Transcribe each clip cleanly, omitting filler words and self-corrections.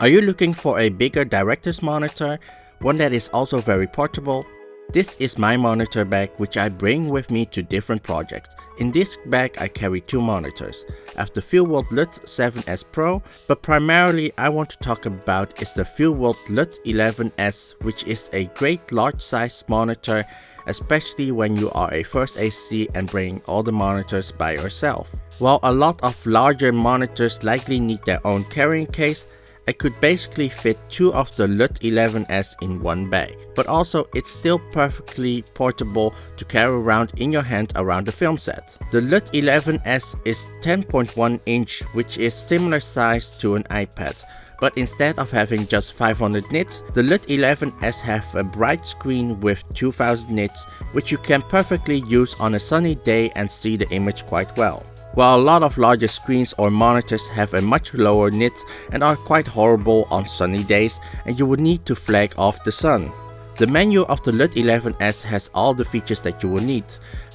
Are you looking for a bigger director's monitor, one that is also very portable? This is my monitor bag, which I bring with me to different projects. In this bag I carry two monitors. I have the FEELWORLD LUT11S Pro, but primarily I want to talk about is the FEELWORLD LUT11S, which is a great large size monitor, especially when you are a first AC and bringing all the monitors by yourself. While a lot of larger monitors likely need their own carrying case, I could basically fit two of the LUT11S in one bag, but also it's still perfectly portable to carry around in your hand around the film set. The LUT11S is 10.1 inch, which is similar size to an iPad, but instead of having just 500 nits, the LUT11S have a bright screen with 2000 nits, which you can perfectly use on a sunny day and see the image quite well. While a lot of larger screens or monitors have a much lower nits and are quite horrible on sunny days, and you would need to flag off the sun. The menu of the LUT11S has all the features that you will need,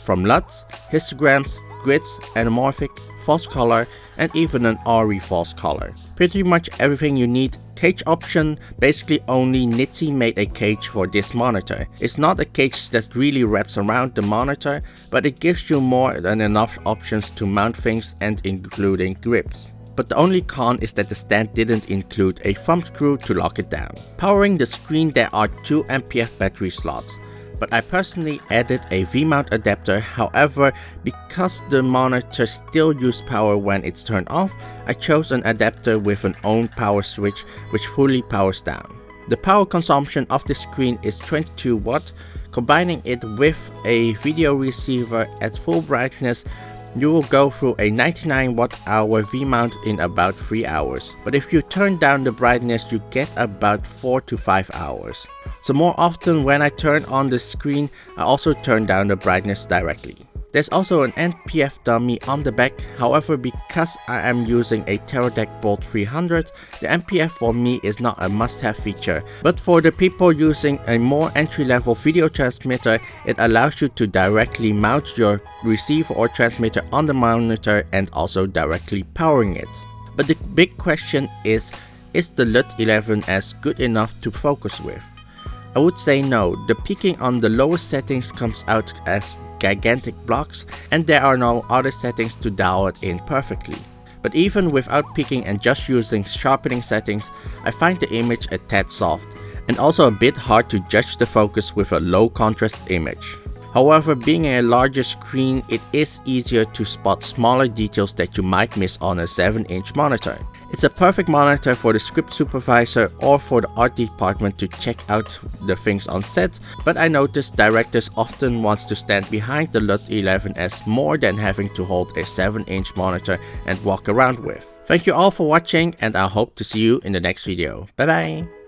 from LUTs, histograms, grids, anamorphic, false color, and even an RE false color. Pretty much everything you need. Cage option, basically only Nitsy made a cage for this monitor. It's not a cage that really wraps around the monitor, but it gives you more than enough options to mount things and including grips. But the only con is that the stand didn't include a thumb screw to lock it down. Powering the screen, there are 2 AMP battery slots, but I personally added a V-mount adapter. However, because the monitor still uses power when it's turned off, I chose an adapter with an own power switch which fully powers down. The power consumption of the screen is 22 watt. Combining it with a video receiver at full brightness, you will go through a 99 watt-hour V-mount in about 3 hours. But if you turn down the brightness, you get about 4 to 5 hours. So more often when I turn on the screen, I also turn down the brightness directly. There's also an NPF dummy on the back. However, because I am using a Teradek Bolt 300, the NPF for me is not a must-have feature. But for the people using a more entry-level video transmitter, it allows you to directly mount your receiver or transmitter on the monitor and also directly powering it. But the big question is the LUT11S good enough to focus with? I would say no. The peaking on the lowest settings comes out as gigantic blocks, and there are no other settings to dial it in perfectly. But even without peaking and just using sharpening settings, I find the image a tad soft, and also a bit hard to judge the focus with a low contrast image. However, being a larger screen, it is easier to spot smaller details that you might miss on a 7-inch monitor. It's a perfect monitor for the script supervisor or for the art department to check out the things on set, but I noticed directors often want to stand behind the LUT11S more than having to hold a 7-inch monitor and walk around with. Thank you all for watching, and I hope to see you in the next video. Bye bye!